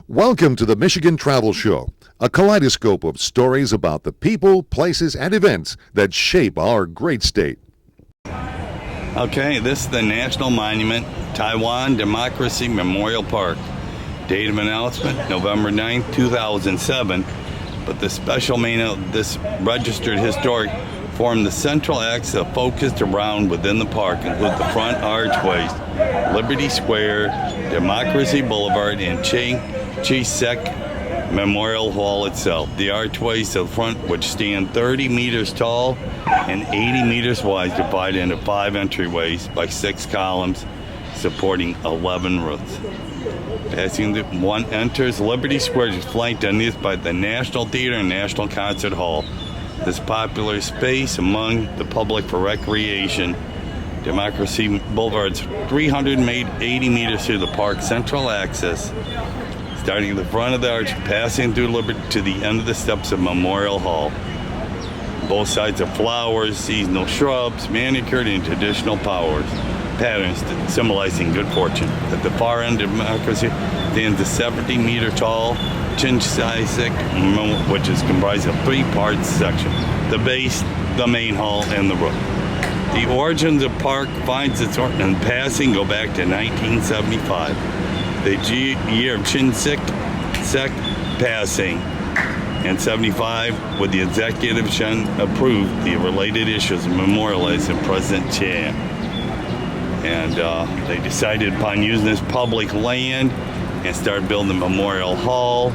Welcome to the Michigan Travel Show, a kaleidoscope of stories about the people, places, and events that shape our great state. Okay, this is the National Monument, Taiwan Democracy Memorial Park. Date of announcement, November 9th, 2007. But the special this registered historic formed the central axis focused around within the park, include the front archways, Liberty Square, Democracy Boulevard, and Chi-Sek Memorial Hall itself. The archways to the front, which stand 30 meters tall and 80 meters wide, divided into 5 entryways by 6 columns, supporting 11 roofs. Passing the one enters Liberty Square, is flanked on this by the National Theater and National Concert Hall. This popular space among the public for recreation. Democracy Boulevard's 380 meters through the park's central axis, starting at the front of the arch, passing through Liberty to the end of the steps of Memorial Hall. Both sides are flowers, seasonal shrubs, manicured in traditional patterns symbolizing good fortune. At the far end of Democracy stands a 70-meter tall Chi-Sek, which is comprised of 3 parts section: the base, the main hall, and the roof. The origins of the park finds its and passing go back to 1975. The year of Chi-Sek passing, and 75, with the executive Shen approved the related issues memorialized in President Chan. And they decided upon using this public land and started building the Memorial Hall,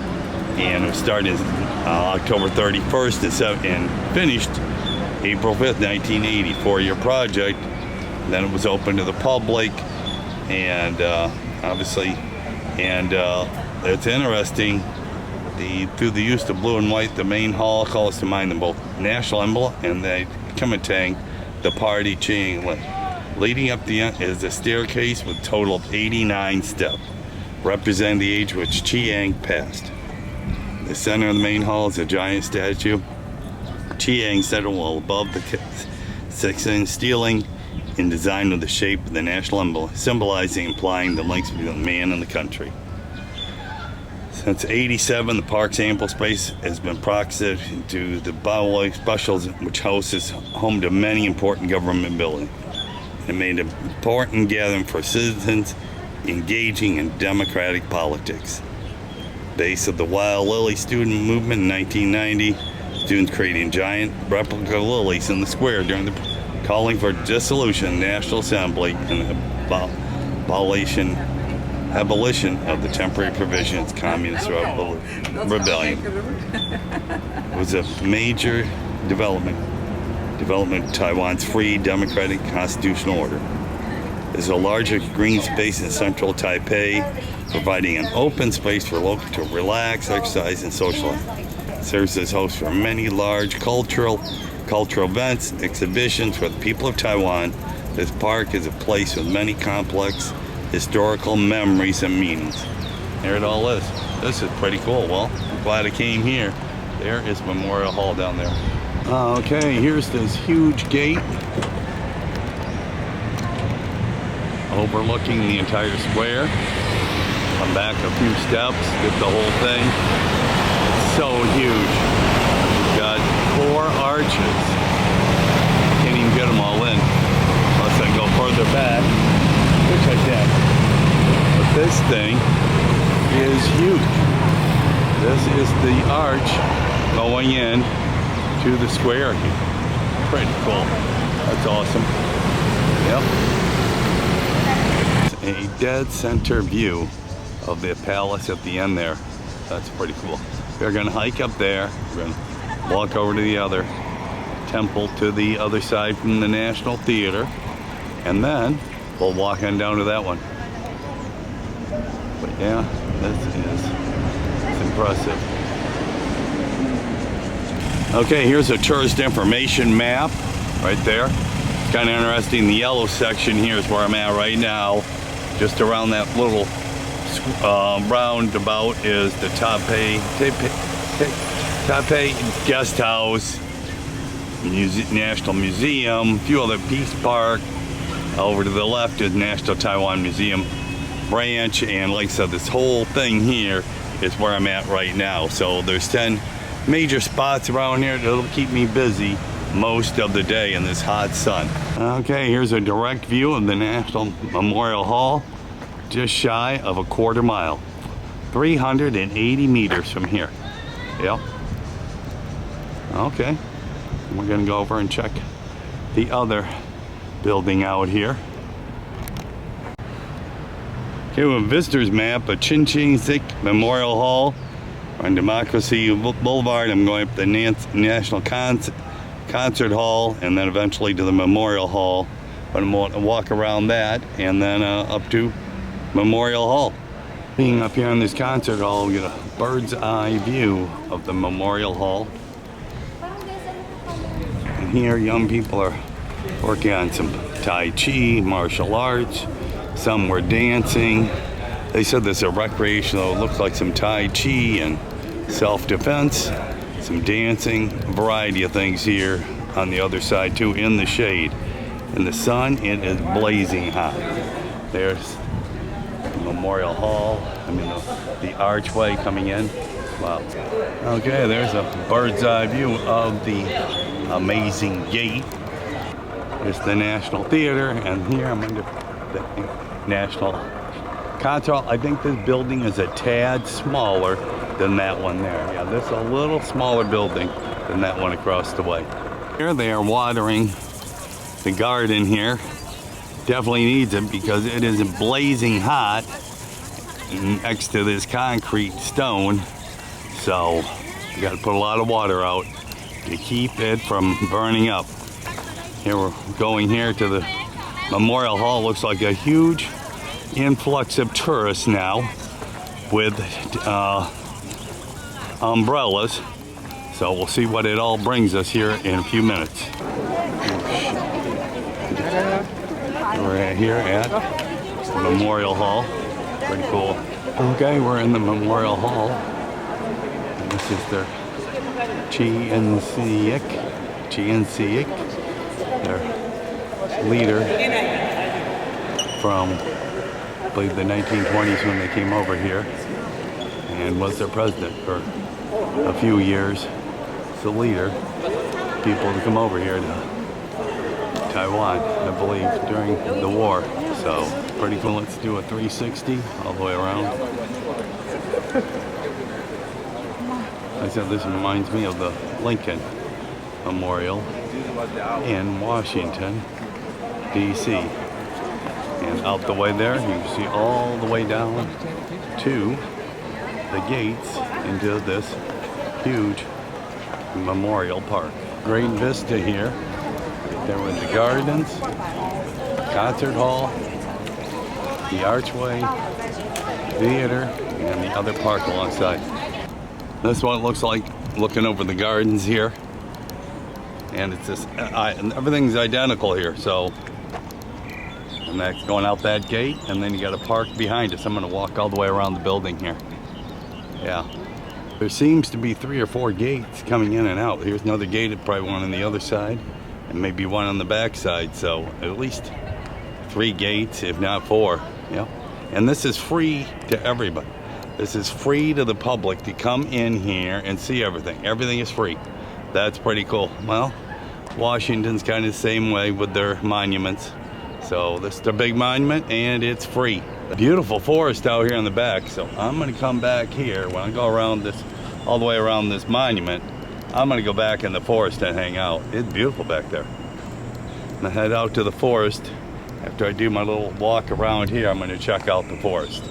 and it started October 31st and finished April 5th, 1980, 4-year project. Then it was open to the public, and obviously, and it's interesting, through the use of blue and white, the main hall calls to mind the both national emblem and the Kuomintang, the party Chiang. Leading up the end is a staircase with a total of 89 steps, representing the age which Chiang passed. The center of the main hall is a giant statue. Chiang centered well above the 6-inch ceiling, in design with the shape of the national emblem, symbolizing and implying the links between the man and the country. Since '87, the park's ample space has been proximate to the Bao'ai Specials, which hosts home to many important government buildings. It made an important gathering for citizens engaging in democratic politics. Base of the Wild Lily student movement in 1990, students creating giant replica lilies in the square during the calling for dissolution of the National Assembly and the abolition of the temporary provisions Communist Rebellion. It was a major development of Taiwan's free, democratic, constitutional order. There's a larger green space in central Taipei, providing an open space for locals to relax, exercise, and socialize. It serves as host for many large cultural events, exhibitions for the people of Taiwan. This park is a place with many complex historical memories and meanings. There it all is. This is pretty cool. Well, I'm glad I came here. There is Memorial Hall down there. Okay, here's this huge gate overlooking the entire square. Come back a few steps, get the whole thing. It's so huge. We've got 4 arches. Can't even get them all in unless I go further back, which I can. But this thing is huge. This is the arch going in to the square here. Pretty cool. That's awesome. Yep. It's a dead center view of the palace at the end there. That's pretty cool. We're going to hike up there. We're going to walk over to the other temple to the other side from the National Theater. And then we'll walk on down to that one. But yeah, it's impressive. Okay, here's a tourist information map right there. It's kind of interesting. The yellow section here is where I'm at right now. Just around that little roundabout is the Taipei Guest House, National Museum, a few other Peace Park. Over to the left is National Taiwan Museum branch, and like I said, this whole thing here is where I'm at right now. So there's 10 major spots around here that'll keep me busy most of the day in this hot sun. Okay, here's a direct view of the National Memorial Hall, just shy of a quarter mile. 380 meters from here. Yep. Okay, we're gonna go over and check the other building out here. Okay, with a visitor's map of Chinchinsik Memorial Hall on Democracy Boulevard. I'm going up the National Concert Hall and then eventually to the Memorial Hall. But I'm going to walk around that and then up to Memorial Hall. Being up here in this concert hall, we get a bird's eye view of the Memorial Hall. And here young people are working on some Tai Chi, martial arts. Some were dancing. They said this is a recreational, it looks like some Tai Chi and self-defense, some dancing, a variety of things here on the other side too, in the shade. In the sun, it is blazing hot. There's Memorial Hall, the archway coming in. Wow. Okay, there's a bird's eye view of the amazing gate. It's the National Theater, and here I'm under the National Concert Hall. I think this building is a tad smaller than that one there. Yeah, this is a little smaller building than that one across the way. Here they are watering the garden here. Definitely needs it because it is blazing hot next to this concrete stone. So you got to put a lot of water out to keep it from burning up. Here we're going here to the Memorial Hall. Looks like a huge influx of tourists now with umbrellas. So we'll see what it all brings us here in a few minutes. We're here at Memorial Hall. Pretty cool. Okay, we're in the Memorial Hall. And this is their Chinchinsik, their leader from, I believe, the 1920s when they came over here, and was their president for a few years. It's the leader, people to come over here to Taiwan, I believe, during the war. So pretty cool. Let's do a 360 all the way around. I said this reminds me of the Lincoln Memorial in Washington, D.C. And out the way there, you can see all the way down to the gates into this huge memorial park. Great vista here. There were the gardens, concert hall, the archway, theater, and the other park alongside. This is what it looks like looking over the gardens here. And it's just, everything's identical here. So, and that's going out that gate, and then you got a park behind us. I'm gonna walk all the way around the building here. Yeah. There seems to be 3 or 4 gates coming in and out. Here's another gate, probably one on the other side, and maybe one on the back side. So at least 3 gates, if not 4. Yeah. And this is free to everybody. This is free to the public to come in here and see everything. Everything is free. That's pretty cool. Well, Washington's kind of the same way with their monuments. So this is a big monument and it's free. Beautiful forest out here in the back. So I'm gonna come back here when I go around this, all the way around this monument. I'm gonna go back in the forest and hang out. It's beautiful back there. I'm gonna head out to the forest. After I do my little walk around here, I'm gonna check out the forest.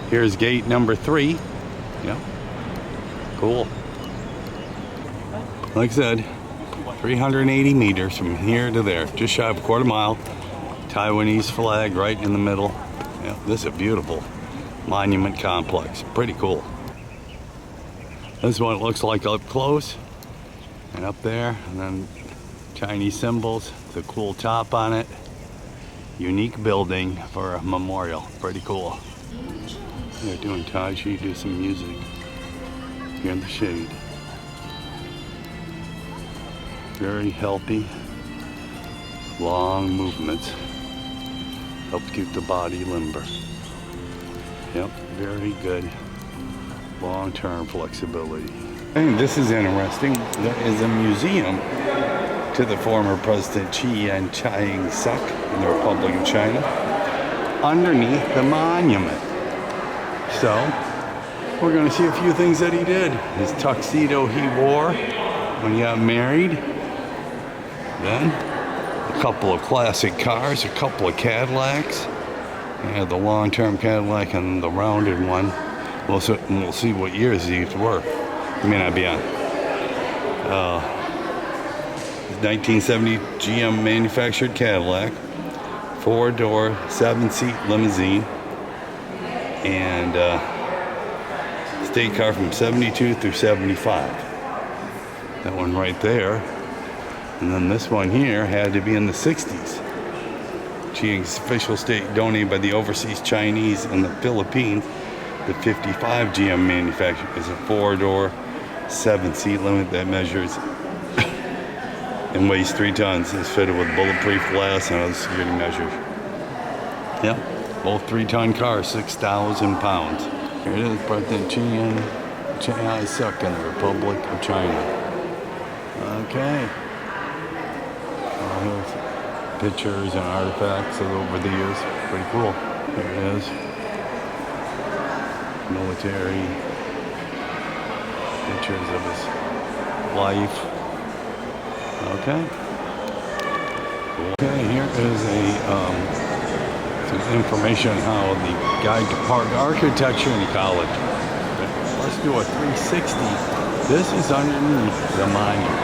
Here's gate number 3. Yeah, cool. Like I said, 380 meters from here to there, just shy of a quarter mile. Taiwanese flag right in the middle. Yeah, this is a beautiful monument complex. Pretty cool. This is what it looks like up close. And up there, and then Chinese symbols, the cool top on it. Unique building for a memorial. Pretty cool. They're doing Tai Chi, do some music here in the shade. Very healthy, long movements. Helps keep the body limber. Yep, very good long-term flexibility. And this is interesting. There is a museum to the former President Chiang Kai-shek in the Republic of China underneath the monument. So we're going to see a few things that he did. His tuxedo he wore when he got married. Then a couple of classic cars, a couple of Cadillacs. Yeah, the long-term Cadillac and the rounded one. We'll see what years these were. It may not be on. 1970 GM manufactured Cadillac, 4-door, 7-seat limousine, and state car from 72 through 75. That one right there. And then this one here had to be in the 60s. Chiang's official state donated by the overseas Chinese in the Philippines. The 55 GM manufactured is a 4-door, 7-seat limit that measures and weighs 3 tons. Is fitted with bulletproof glass and other security measures. Yep, both 3-ton cars, 6,000 pounds. Here it is, President Chiang Kai-shek in the Republic of China. Okay. Here's pictures and artifacts of over the years. Pretty cool. Here it is. Military. Pictures of his life. Okay. Okay, here is some information on how the Guide to Park Architecture in college. Let's do a 360. This is underneath the monument.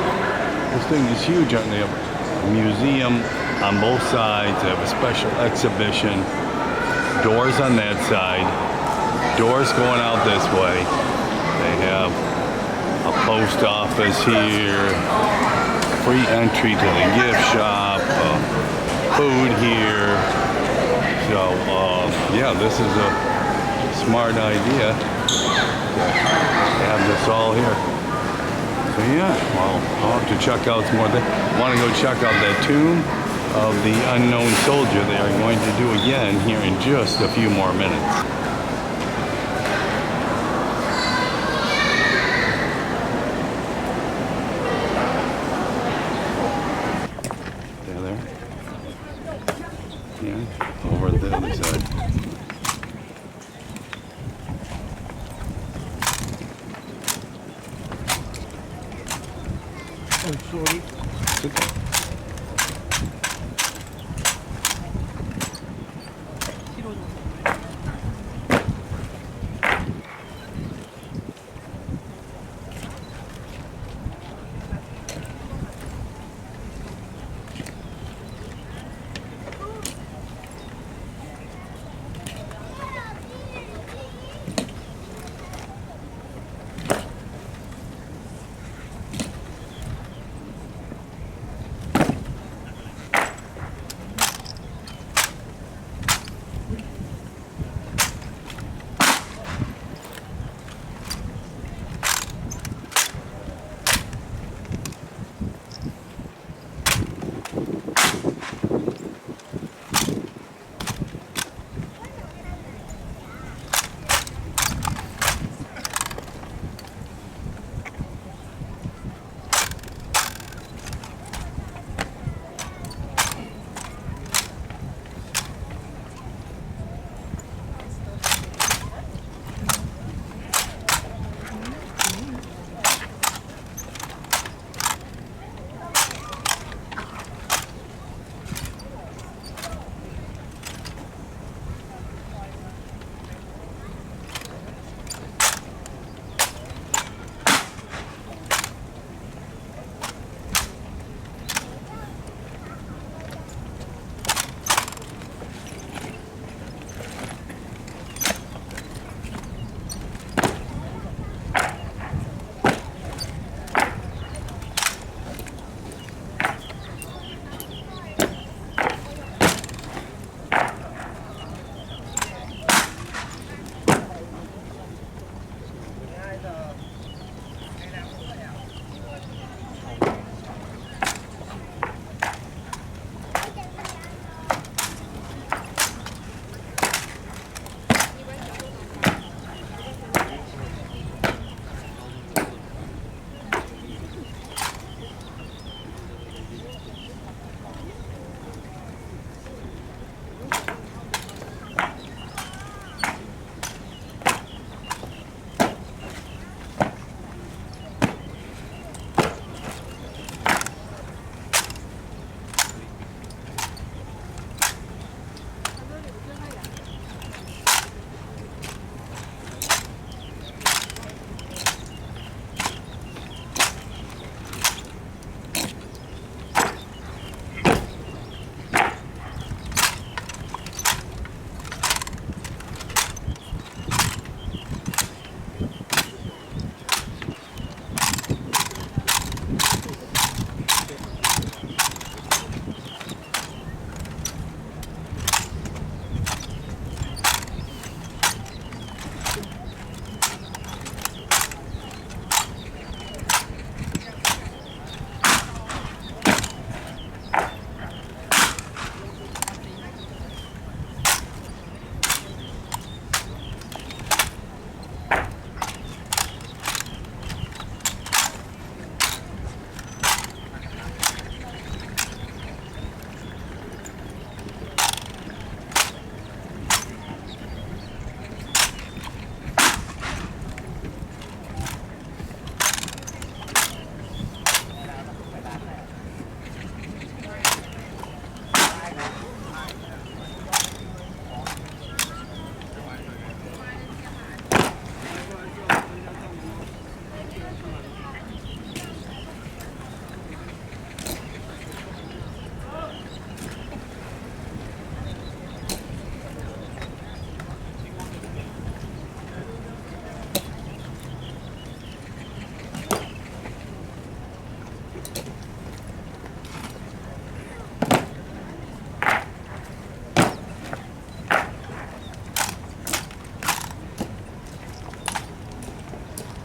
This thing is huge. They have a museum on both sides. They have a special exhibition. Doors on that side. Doors going out this way. They have a post office here. Free entry to the gift shop, food here. So, yeah, this is a smart idea to have this all here. So, yeah, well, I'll have to check out some more. I want to go check out that tomb of the unknown soldier they are going to do again here in just a few more minutes. Over at the other side. Oh, sorry. It's okay.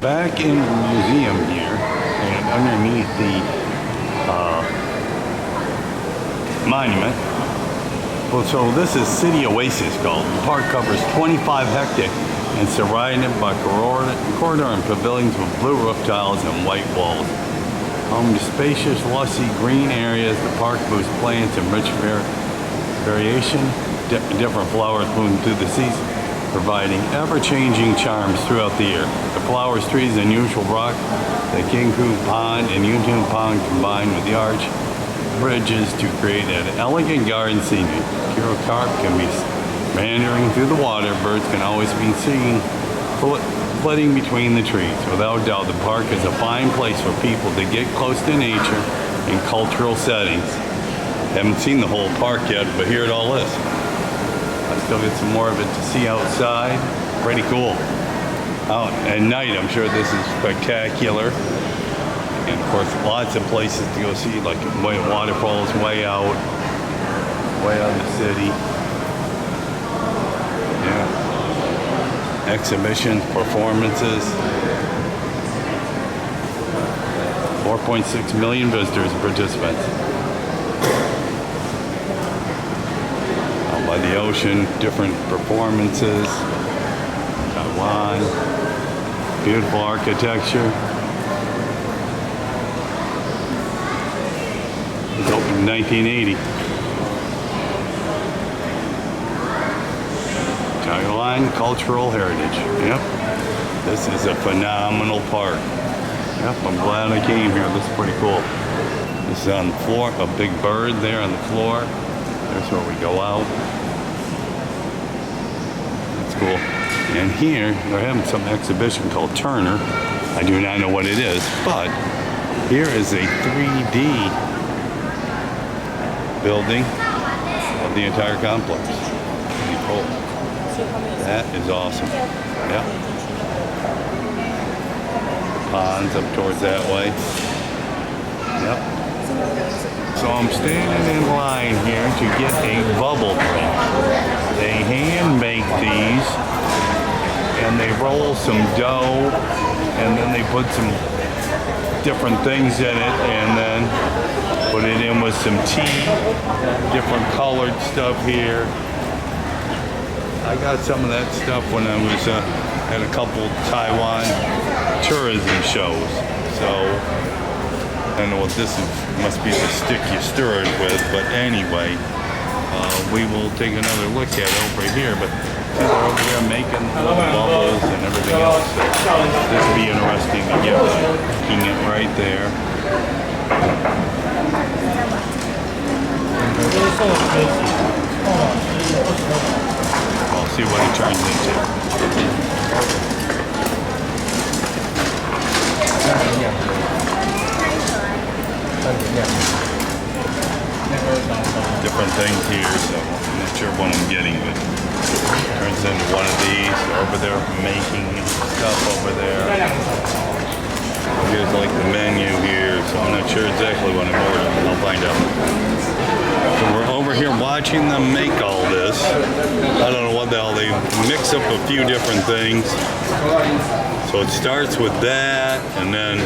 back in the museum here, and underneath the monument. Well, so this is City Oasis called. The park covers 25 hectares and surrounded by corridor and pavilions with blue roof tiles and white walls. Home to spacious, lusty green areas, the park boasts plants and rich variation, different flowers bloom through the season, providing ever-changing charms throughout the year. The flowers, trees, and unusual rock, the Kinku Pond and Yuntung Pond combined with the arch bridges to create an elegant garden scenery. Kuro carp can be meandering through the water. Birds can always be seen flitting between the trees. Without doubt, the park is a fine place for people to get close to nature and cultural settings. Haven't seen the whole park yet, but here it all is. I still get some more of it to see outside. Pretty cool. Out at night, I'm sure this is spectacular. And of course, lots of places to go see, like waterfalls way out in the city. Yeah. Exhibitions, performances. 4.6 million visitors and participants. Out by the ocean, different performances. Taiwan. Beautiful architecture. It was opened in 1980. Taiwan Cultural Heritage. Yep. This is a phenomenal park. Yep, I'm glad I came here. This is pretty cool. This is on the floor. A big bird there on the floor. There's where we go out. That's cool. And here, they're having some exhibition called Turner. I do not know what it is, but here is a 3D building of the entire complex. Pretty cool. That is awesome. Yeah. Ponds up towards that way. Yep. So I'm standing in line here to get a bubble drink. They hand make these and they roll some dough and then they put some different things in it and then put it in with some tea, different colored stuff here. I got some of that stuff when I was at a couple Taiwan tourism shows. So I don't know what this is. Must be the stick you stir it with. But anyway, we will take another look at it over here. But they're over there making little bubbles and everything else. So this would be interesting to get looking it right there. I'll see what it turns into. Different things here, so I'm not sure what I'm getting, but it turns into one of these. Over there making stuff over there. Here's like the menu here, so I'm not sure exactly what I'm ordering. I'll find out. So we're over here watching them make all this. I don't know what the hell, they mix up a few different things. So it starts with that, and then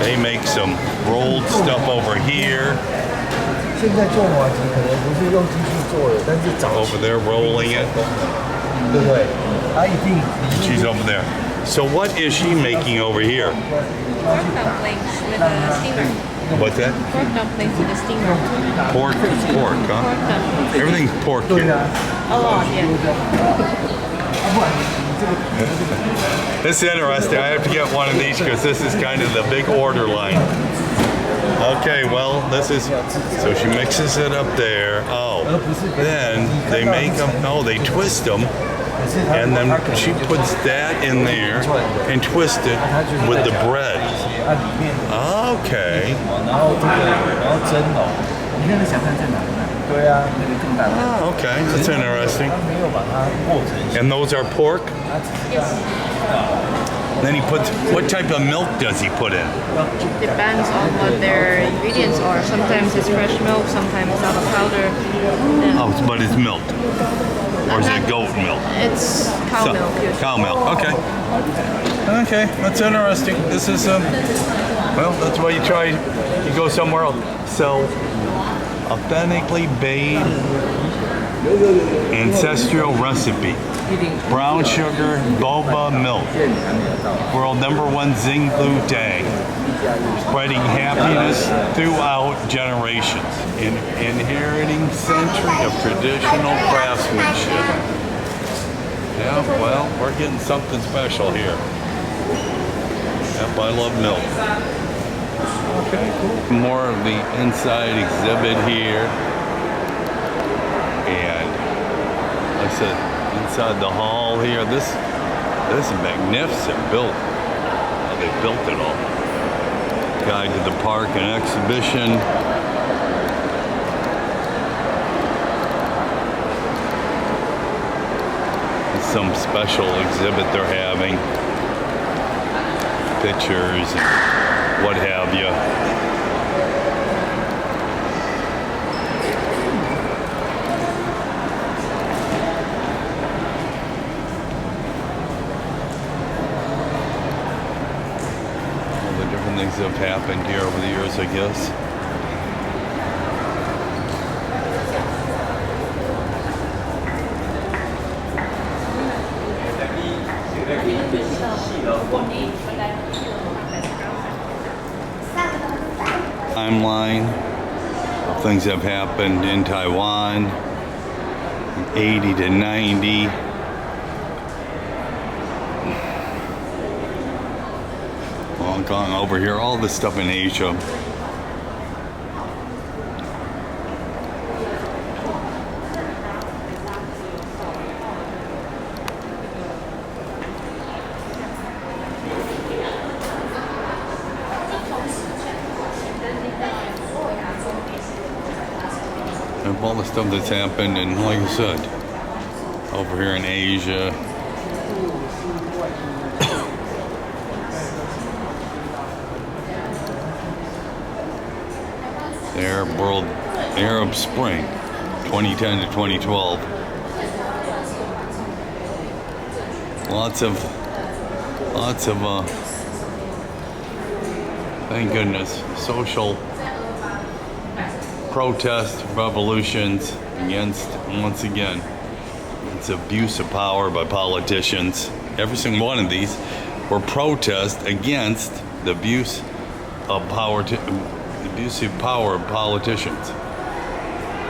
they make some rolled stuff over here. Over there rolling it. She's over there. So what is she making over here? Pork dumplings with a steamer. What's that? Pork dumplings with a steamer. Pork, huh? Pork dumplings. Everything's pork here. A lot, yeah. This is interesting. I have to get one of these because this is kind of the big order line. Okay, well, this is, so she mixes it up there. Oh, then they make them, oh, they twist them. And then she puts that in there and twists it with the bread. Okay. Oh, okay, that's interesting. And those are pork? Yes. Then he puts, what type of milk does he put in? Depends on what their ingredients are. Sometimes it's fresh milk, sometimes it's out of powder. Yeah. Oh, but it's milk. Or is it goat milk? It's cow milk. Usually. Cow milk, okay. Okay, that's interesting. This is, well, that's why you try, you go somewhere else. So, authentically made ancestral recipe. Brown sugar boba milk. World #1 Xinglu Day. Spreading happiness throughout generations. Inheriting century of traditional craftsmanship. Yeah, well, we're getting something special here. Yep, I love milk. Okay, cool. More of the inside exhibit here. And like I said, inside the hall here, this is magnificent built. How they built it all. Guide to the park and exhibition. Some special exhibit they're having. Pictures and what have you. Things have happened here over the years, I guess. Timeline of things have happened in Taiwan, 80 to 90. Hong Kong over here, all this stuff in Asia. And all the stuff that's happened, and like I said, over here in Asia. World Arab Spring, 2010 to 2012. Lots of, thank goodness, social protest revolutions against, once again, it's abuse of power by politicians. Every single one of these were protests against the abuse of power abusive power of politicians.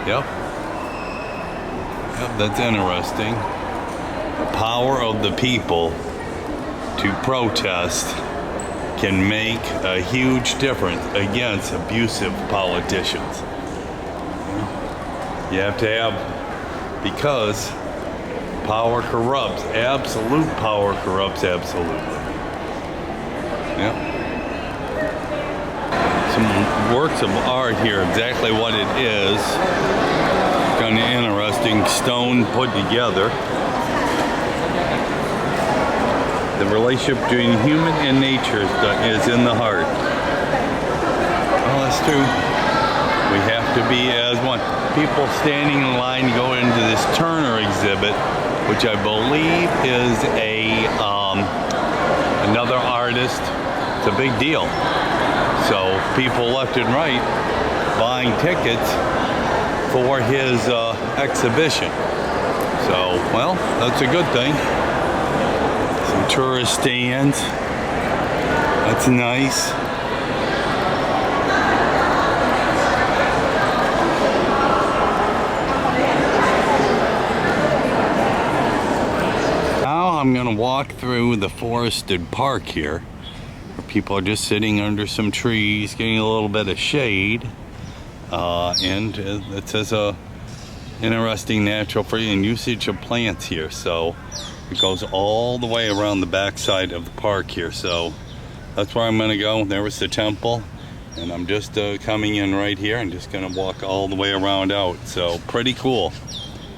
Yep, that's interesting. The power of the people to protest can make a huge difference against abusive politicians. You have to have, because power corrupts. Absolute power corrupts absolutely. Yep. Some works of art here, exactly what it is. Kind of interesting, stone put together. The relationship between human and nature is in the heart. Well, that's true. We have to be as one. People standing in line to go into this Turner exhibit, which I believe is another artist. It's a big deal. So people left and right buying tickets for his exhibition. So, well, that's a good thing. Some tourist stands. That's nice. Now I'm going to walk through the forested park here. People are just sitting under some trees, getting a little bit of shade, and it says interesting natural free and usage of plants here. So it goes all the way around the backside of the park here. So that's where I'm going to go. There was the temple, and I'm just coming in right here. I'm just going to walk all the way around out. So pretty cool.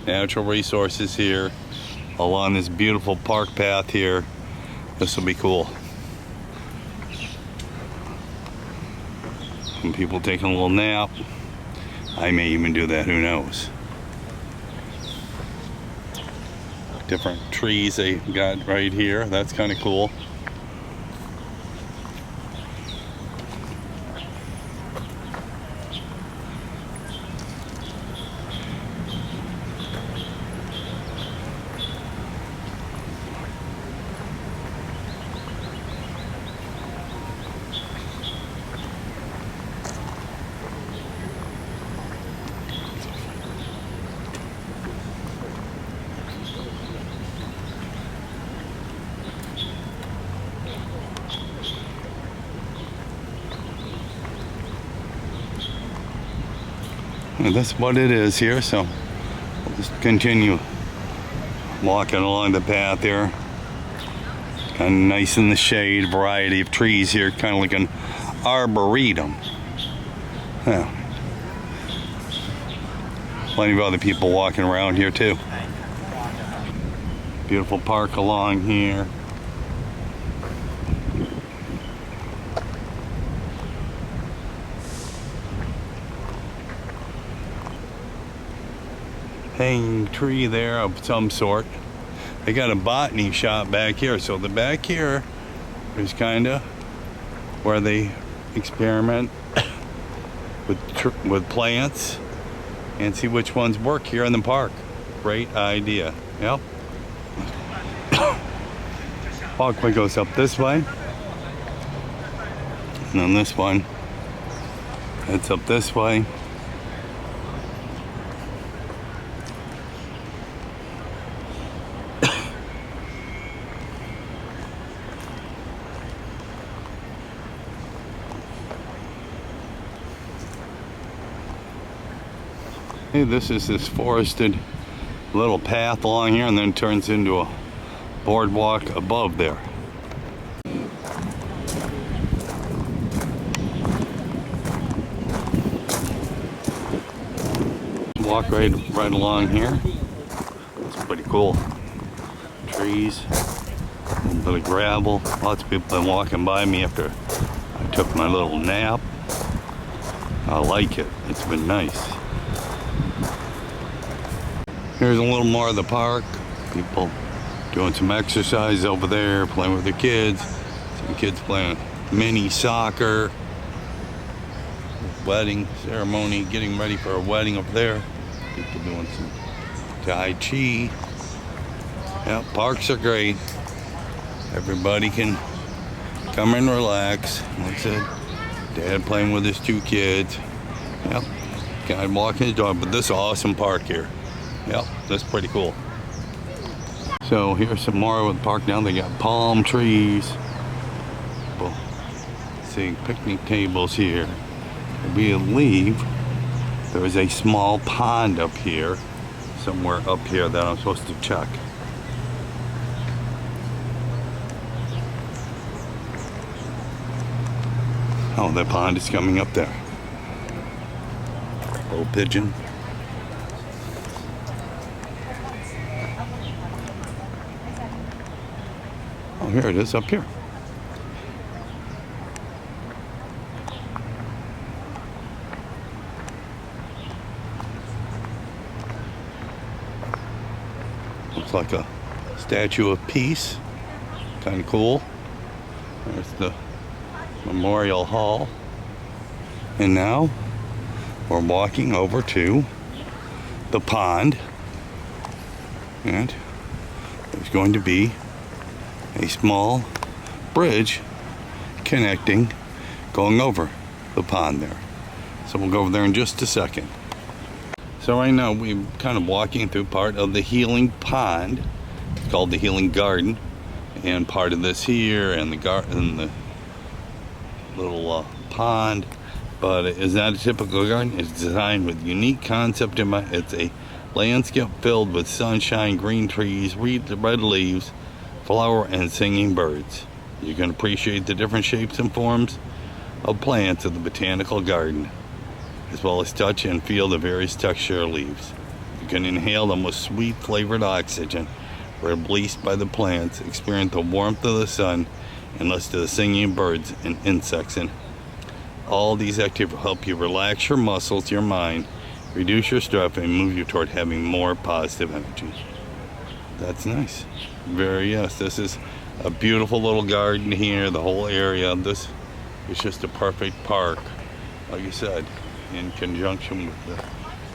Natural resources here along this beautiful park path here. This will be cool. Some people taking a little nap. I may even do that, who knows. Different trees they got right here. That's kind of cool. And that's what it is here, so we'll just continue walking along the path here. Kind of nice in the shade, variety of trees here, kind of like an arboretum. Yeah. Plenty of other people walking around here too. Beautiful park along here. Hanging tree there of some sort. They got a botany shop back here, so the back here is kind of where they experiment with plants and see which ones work here in the park. Great idea. Yep. Walkway goes up this way, and then this one heads up this way. Hey, this is this forested little path along here, and then turns into a boardwalk above there. Walk right along here. It's pretty cool. Trees, a little bit of gravel. Lots of people been walking by me after I took my little nap. I like it. It's been nice. Here's a little more of the park. People doing some exercise over there, playing with their kids. Some kids playing mini soccer. Wedding ceremony, getting ready for a wedding up there. People doing some Tai Chi. Yeah, parks are great. Everybody can come and relax. Like I said, Dad playing with his two kids. Yep, guy walking his dog, but this awesome park here. Yep, that's pretty cool. So here's some more of the park now. They got palm trees. Well, seeing picnic tables here. I believe there is a small pond up here, somewhere up here that I'm supposed to check. Oh, the pond is coming up there. Little pigeon. Oh, here it is up here. Looks like a statue of peace. Kind of cool. There's the Memorial Hall. And now we're walking over to the pond. And there's going to be a small bridge connecting, going over the pond there. So we'll go over there in just a second. So right now we're kind of walking through part of the Healing Pond. It's called the Healing Garden, and part of this here and the little pond, but it is not a typical garden. It's designed with unique concept in mind. It's a landscape filled with sunshine, green trees, red leaves, flower, and singing birds. You can appreciate the different shapes and forms of plants of the botanical garden, as well as touch and feel the various texture of leaves. You can inhale them with sweet flavored oxygen released by the plants, experience the warmth of the sun, and listen to the singing birds and insects, and All these activities will help you relax your muscles, your mind, reduce your stress, and move you toward having more positive energy. That's nice. Yes, this is a beautiful little garden here, the whole area. This is just a perfect park, like you said, in conjunction with the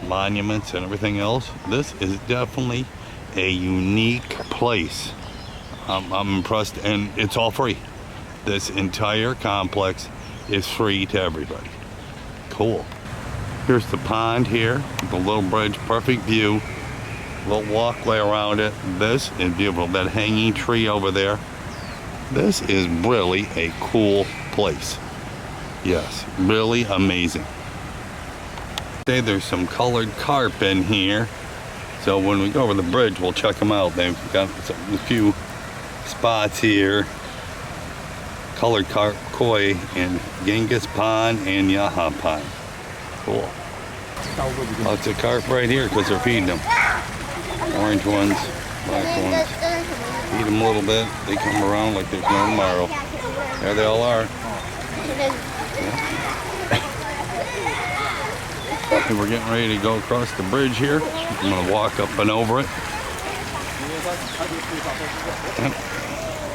monuments and everything else. This is definitely a unique place. I'm impressed, and it's all free. This entire complex is free to everybody. Cool. Here's the pond here, the little bridge, perfect view. Little walkway around it. This is beautiful. That hanging tree over there. This is really a cool place. Yes, really amazing. There's some colored carp in here. So when we go over the bridge, we'll check them out. They've got a few spots here. Colored carp, koi, and Genghis pond and Yaha pond. Cool. Lots of carp right here because they're feeding them. Orange ones, black ones. Feed them a little bit. They come around like there's no tomorrow. There they all are. And we're getting ready to go across the bridge here. I'm going to walk up and over it. Yep.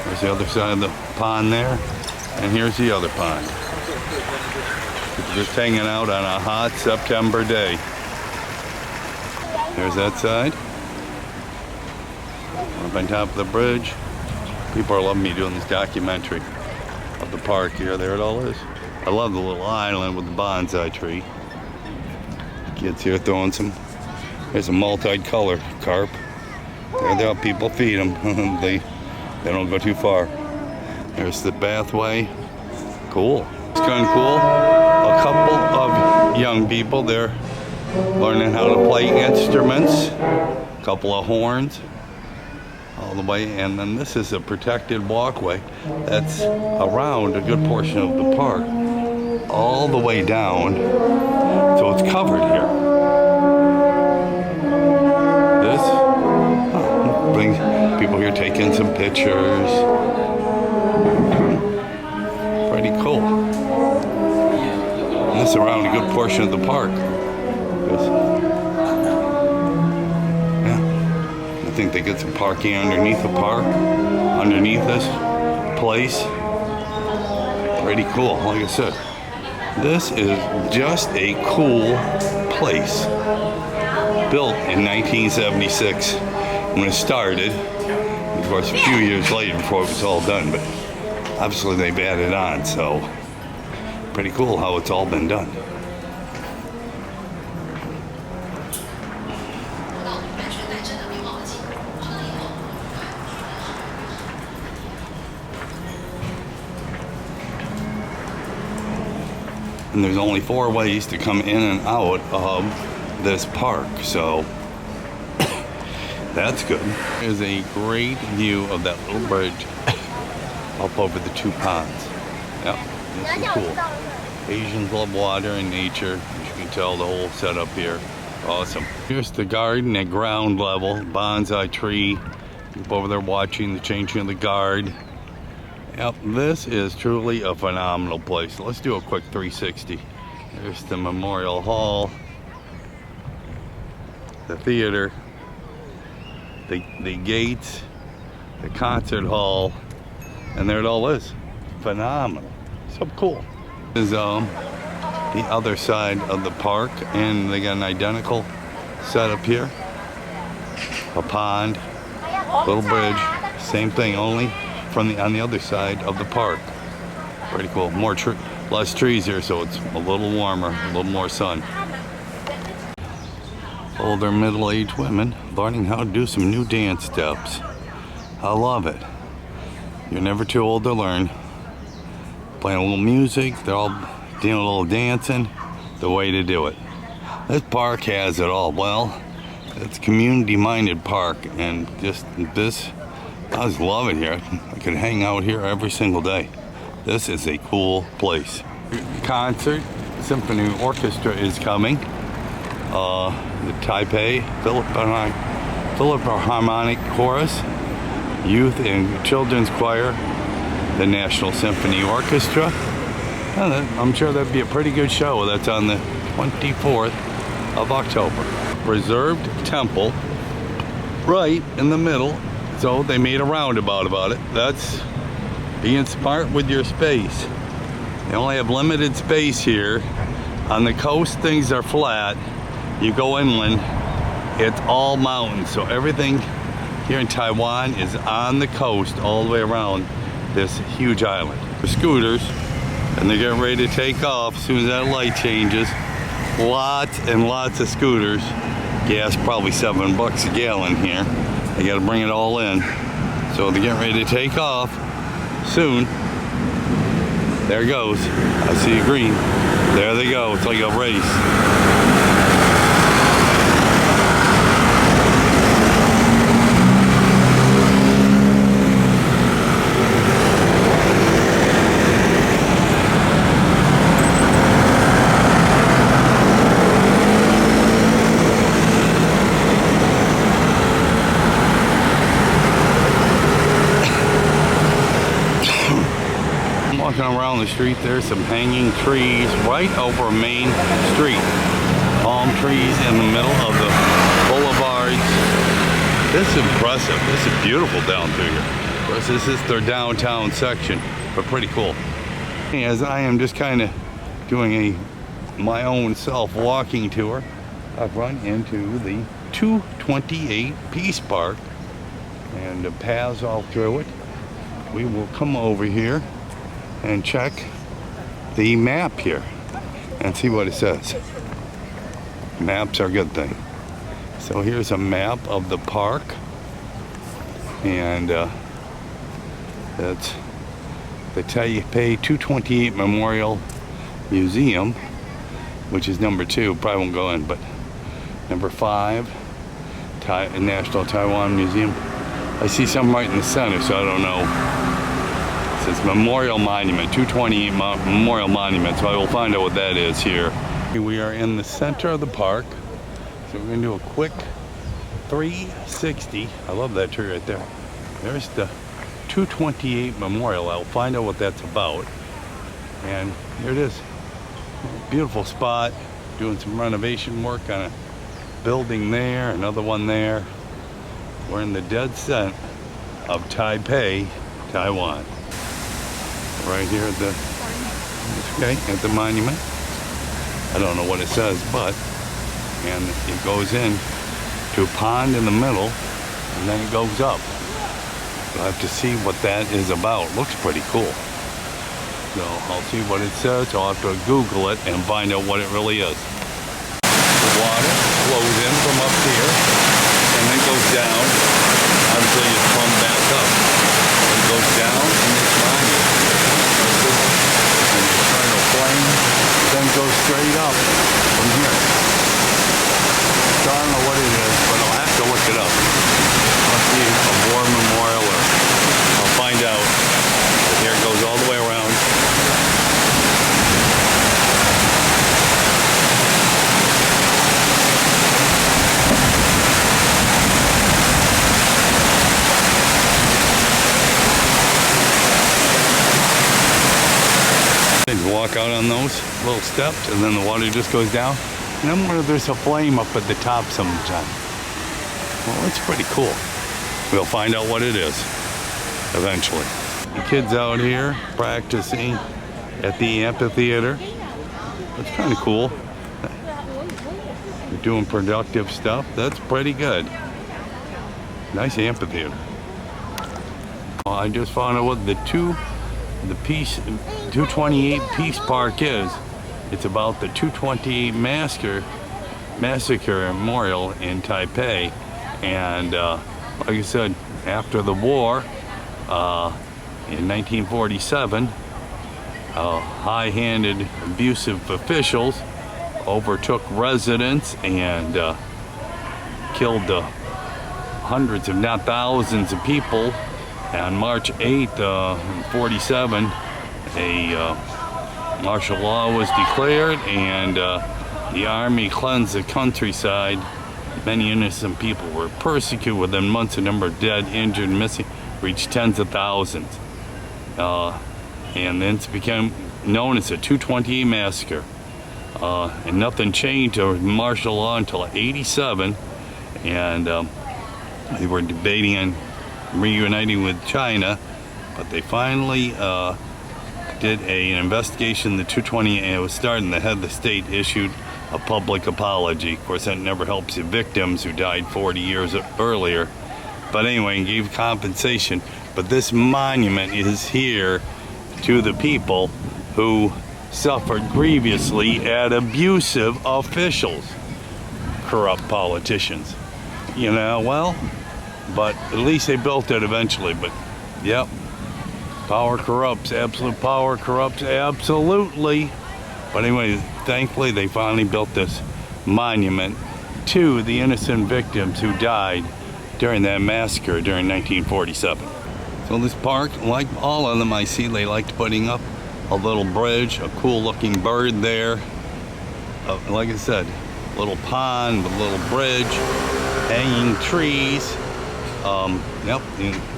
There's the other side of the pond there. And here's the other pond. Just hanging out on a hot September day. There's that side. Up on top of the bridge. People are loving me doing this documentary of the park here. There it all is. I love the little island with the bonsai tree. Kids here throwing some. There's a multicolored carp. There they are. People feed them. they don't go too far. There's the pathway. Cool. It's kind of cool. A couple of young people. They're learning how to play instruments. A couple of horns. All the way, and then this is a protected walkway that's around a good portion of the park, all the way down, so it's covered here. This brings people here taking some pictures. Pretty cool. And this around a good portion of the park. I think they get some parking underneath the park, underneath this place. Pretty cool, like I said. This is just a cool place. Built in 1976 when it started. Of course, a few years later before it was all done, but obviously they've added on, so pretty cool how it's all been done. And there's only 4 ways to come in and out of this park, so that's good. There's a great view of that little bridge up over the 2 ponds. Yep, this is cool. Asians love water and nature. As you can tell, the whole setup here, awesome. Here's the garden at ground level, bonsai tree. People over there watching the changing of the guard. Yep, this is truly a phenomenal place. Let's do a quick 360. There's the Memorial Hall, the theater, the gates, the concert hall, and there it all is. Phenomenal. So cool. This is the other side of the park, and they got an identical setup here. A pond, little bridge, same thing, only on the other side of the park. Pretty cool. Less trees here, so it's a little warmer, a little more sun. Older middle-aged women learning how to do some new dance steps. I love it. You're never too old to learn. Playing a little music, they're all doing a little dancing. The way to do it. This park has it all. Well, it's a community-minded park, and just this, I just love it here. I could hang out here every single day. This is a cool place. Concert, symphony orchestra is coming. The Taipei Philharmonic Chorus, Youth and Children's Choir, the National Symphony Orchestra, I'm sure that'd be a pretty good show. That's on the 24th of October. Preserved temple right in the middle. So they made a roundabout about it. That's being smart with your space. They only have limited space here. On the coast, things are flat. You go inland, it's all mountains. So everything here in Taiwan is on the coast all the way around this huge island. The scooters, and they're getting ready to take off as soon as that light changes. Lots and lots of scooters. Gas probably $7 a gallon here. They gotta bring it all in. So they're getting ready to take off soon. There it goes. I see a green. There they go. It's like a race. Walking around the street, there's some hanging trees right over Main Street. Palm trees in the middle of the boulevards. This is impressive. This is beautiful down through here. Of course, this is their downtown section, but pretty cool. As I am just kind of doing my own self-walking tour, I've run into the 228 Peace Park, and the paths all through it. We will come over here and check the map here and see what it says. Maps are a good thing. So here's a map of the park, and that's the Taipei 228 Memorial Museum, which is number 2. Probably won't go in, but number 5, National Taiwan Museum. I see some right in the center, so I don't know. It says Memorial Monument, 228 Memorial Monument, so I will find out what that is here. We are in the center of the park, so we're going to do a quick 360. I love that tree right there. There's the 228 Memorial. I'll find out what that's about. And here it is. Beautiful spot. Doing some renovation work on a building there, another one there. We're in the dead center of Taipei, Taiwan. Right here at the monument. I don't know what it says, but and it goes in to a pond in the middle, and then it goes up. I'll have to see what that is about. Looks pretty cool. So I'll see what it says. I'll have to Google it and find out what it really is. The water flows in from up here and then goes down until you come back up. It goes down in this monument. Flame, then goes straight up from here. So I don't know what it is, but I'll have to look it up. Must be a war memorial, or I'll find out. But here it goes all the way around. Walk out on those little steps, and then the water just goes down. And then where there's a flame up at the top sometime. Well, it's pretty cool. We'll find out what it is eventually. The kids out here practicing at the amphitheater. That's kind of cool. They're doing productive stuff. That's pretty good. Nice amphitheater. I just found out what the 228 Peace Park is. It's about the 228 massacre memorial in Taipei, and like I said, after the war in 1947, high-handed abusive officials overtook residents and killed hundreds if not thousands of people. On March 8th, 47, a martial law was declared, and the army cleansed the countryside. Many innocent people were persecuted. Within months, the number of dead, injured, and missing reached tens of thousands. and then it's become known as the 228 Massacre. And nothing changed or martial law until '87, and they were debating on reuniting with China, but they finally did an investigation. The 228 was started, and the head of the state issued a public apology. Of course, that never helps the victims who died 40 years earlier. But anyway, he gave compensation. But this monument is here to the people who suffered grievously at abusive officials, corrupt politicians. You know, well, but at least they built it eventually. But yep, power corrupts, absolute power corrupts absolutely. But anyway, thankfully they finally built this monument to the innocent victims who died during that massacre during 1947. So this park, like all of them I see, they liked putting up a little bridge, a cool looking bird there. Like I said, a little pond, a little bridge, hanging trees. Yep,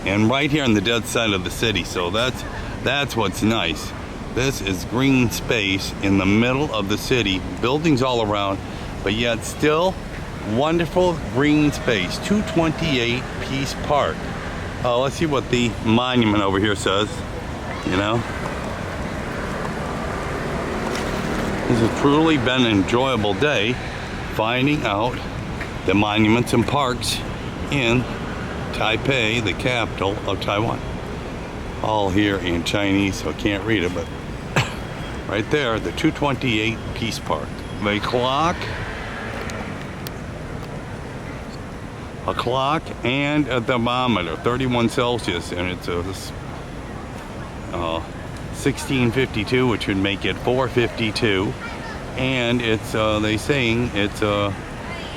and right here on the dead side of the city. So that's what's nice. This is green space in the middle of the city, buildings all around, but yet still wonderful green space. 228 Peace Park. Let's see what the monument over here says. You know, this has truly been an enjoyable day finding out the monuments and parks in Taipei, the capital of Taiwan. All here in Chinese, so I can't read it, but right there, the 228 Peace Park. A clock and a thermometer, 31 Celsius, and it's a 1652, which would make it 452, and it's they saying it's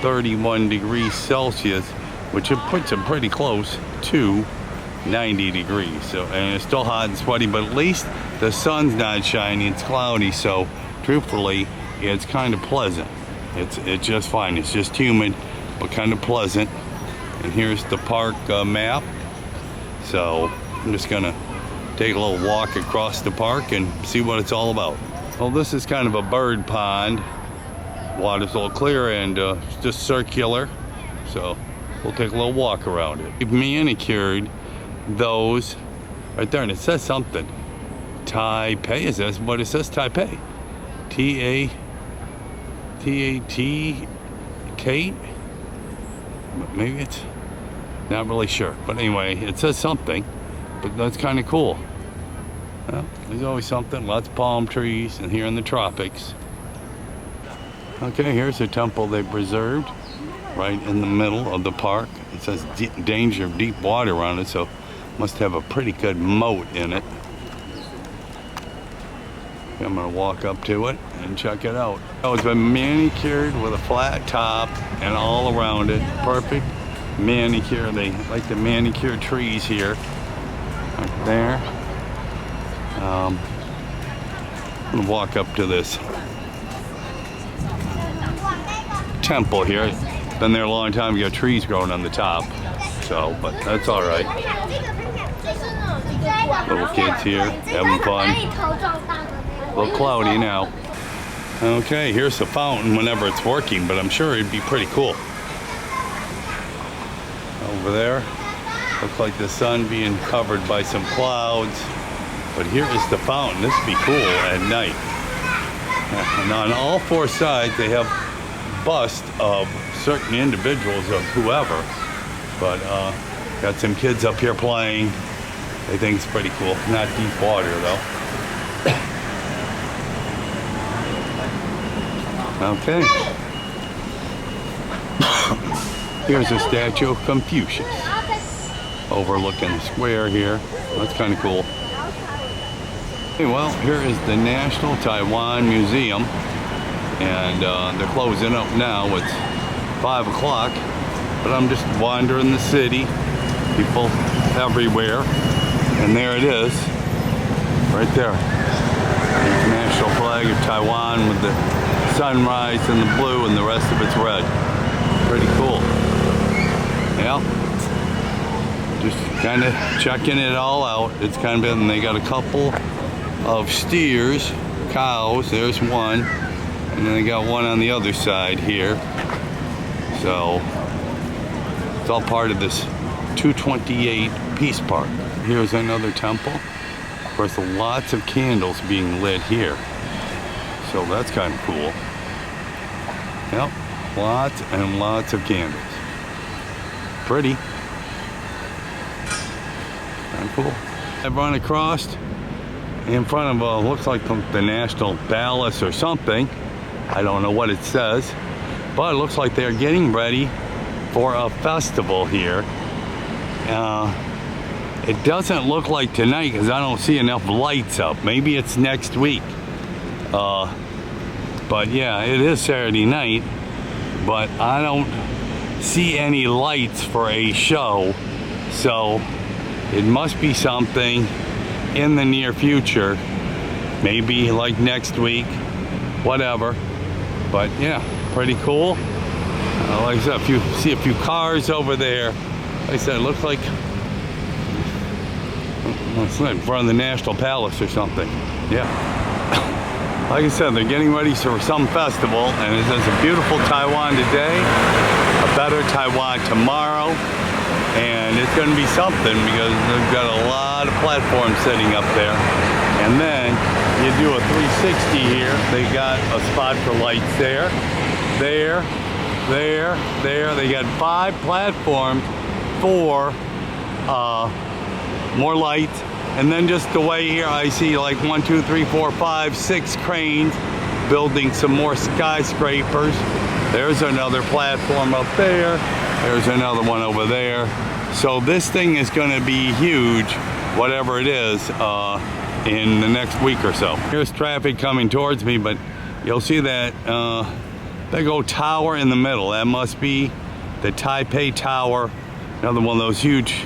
31 degrees Celsius, which it puts it pretty close to 90 degrees. So, and it's still hot and sweaty, but at least the sun's not shining, it's cloudy, so truthfully it's kind of pleasant. It's just fine. It's just humid, but kind of pleasant. And here's the park map. So I'm just gonna take a little walk across the park and see what it's all about. Well, this is kind of a bird pond. Water's a little clear and just circular. So we'll take a little walk around it. We've manicured those right there, and it says something. Taipei, is this what it says? Taipei. T-A-T-Kate? Maybe it's not really sure. But anyway, it says something, but that's kind of cool. Well, there's always something, lots of palm trees, and here in the tropics. Okay, here's a temple they preserved right in the middle of the park. It says danger of deep water around it, so must have a pretty good moat in it. I'm gonna walk up to it and check it out. Oh, it's been manicured with a flat top and all around it. Perfect manicure. They like to manicure trees here. Right there. I'm gonna walk up to this temple here. Been there a long time. You got trees growing on the top. So, but that's all right. Little kids here having fun. A little cloudy now. Okay, here's the fountain whenever it's working, but I'm sure it'd be pretty cool. Over there, looks like the sun being covered by some clouds. But here is the fountain. This would be cool at night. And on all four sides, they have busts of certain individuals of whoever. But got some kids up here playing. They think it's pretty cool. Not deep water though. Okay. Here's a statue of Confucius overlooking the square here. That's kind of cool. Okay, well, here is the National Taiwan Museum, and they're closing up now. It's 5 o'clock, but I'm just wandering the city. People everywhere, and there it is, right there. The national flag of Taiwan with the sunrise in the blue and the rest of it's red. Pretty cool. Yeah. Just kind of checking it all out. It's kind of been, they got a couple of steers, cows. There's one. And then they got one on the other side here. So it's all part of this 228 Peace Park. Here's another temple. Of course, lots of candles being lit here. So that's kind of cool. Yep, lots and lots of candles. Pretty. Kind of cool. I've run across in front of looks like the National Palace or something. I don't know what it says, but it looks like they're getting ready for a festival here. It doesn't look like tonight because I don't see enough lights up. Maybe it's next week. But yeah, it is Saturday night, but I don't see any lights for a show. So it must be something in the near future. Maybe like next week, whatever. But yeah, pretty cool. Like I said, you see a few cars over there. Like I said, it looks like it's like in front of the National Palace or something. Yeah. Like I said, they're getting ready for some festival, and it says a beautiful Taiwan today, a better Taiwan tomorrow, and it's going to be something because they've got a lot of platforms sitting up there. And then you do a 360 here. They got a spot for lights there, there. They got 5 platforms for more lights. And then just away here, I see like 1, 2, 3, 4, 5, 6 cranes building some more skyscrapers. There's another platform up there. There's another one over there. So this thing is going to be huge, whatever it is, in the next week or so. Here's traffic coming towards me, but you'll see that big old tower in the middle. That must be the Taipei Tower, another one of those huge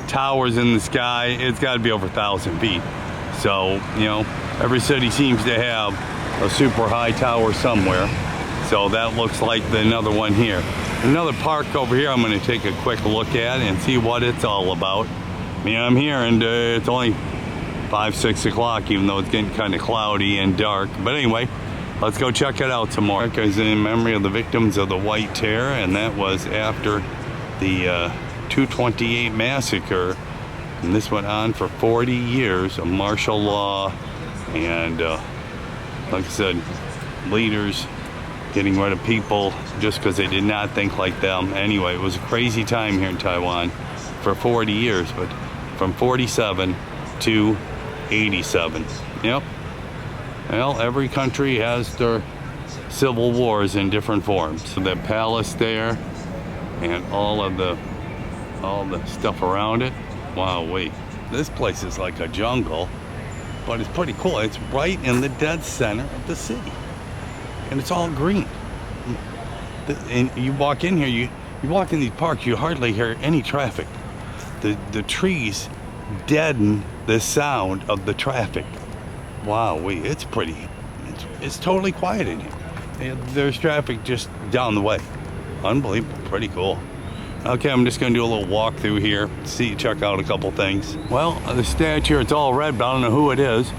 towers in the sky. It's got to be over 1,000 feet. So, you know, every city seems to have a super high tower somewhere. So that looks like another one here. Another park over here I'm going to take a quick look at and see what it's all about. I mean, I'm here and it's only 5, 6 o'clock, even though it's getting kind of cloudy and dark. But anyway, let's go check it out some more. Because in memory of the victims of the White Terror, and that was after the 228 massacre, and this went on for 40 years of martial law, and like I said, leaders getting rid of people just because they did not think like them. Anyway, it was a crazy time here in Taiwan for 40 years, but from 47 to 87. Yep. Well, every country has their civil wars in different forms. So the palace there and all the stuff around it. Wow, wait. This place is like a jungle, but it's pretty cool. It's right in the dead center of the city. And it's all green. And you walk in here, you walk in these parks, you hardly hear any traffic. The trees deaden the sound of the traffic. Wow, wait, it's pretty. It's totally quiet in here. And there's traffic just down the way. Unbelievable, pretty cool. Okay, I'm just gonna do a little walk through here, check out a couple things. Well, the statue, it's all red, but I don't know who it is.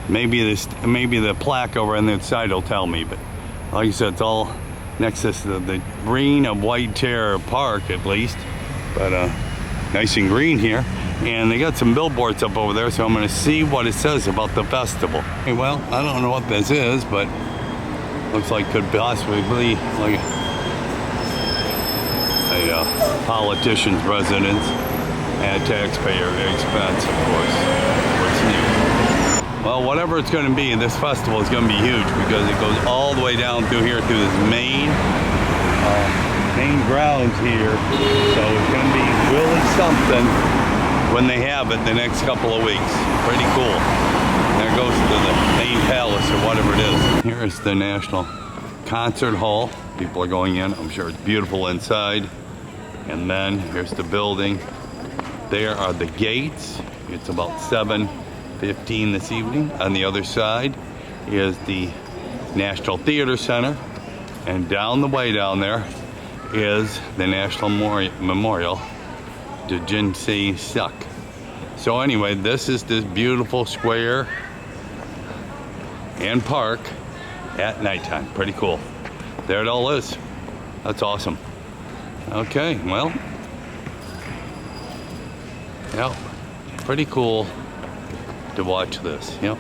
Maybe the plaque over on the side will tell me, but like I said, it's all next to the green of White Terror Park, at least. But nice and green here. And they got some billboards up over there, so I'm gonna see what it says about the festival. Okay, well, I don't know what this is, but looks like could possibly be like a politician's residence at taxpayer expense, of course, what's new. Well, whatever it's going to be, this festival is going to be huge because it goes all the way down through here through this main grounds here. So it's going to be really something when they have it the next couple of weeks. Pretty cool. There it goes to the main palace or whatever it is. Here is the National Concert Hall. People are going in. I'm sure it's beautiful inside. And then here's the building. There are the gates. It's about 7:15 this evening. On the other side is the National Theater Center. And down the way down there is the National Memorial to Jennie. So anyway, this is this beautiful square and park at nighttime. Pretty cool. There it all is. That's awesome. Okay, well, yep, pretty cool to watch this. Yep.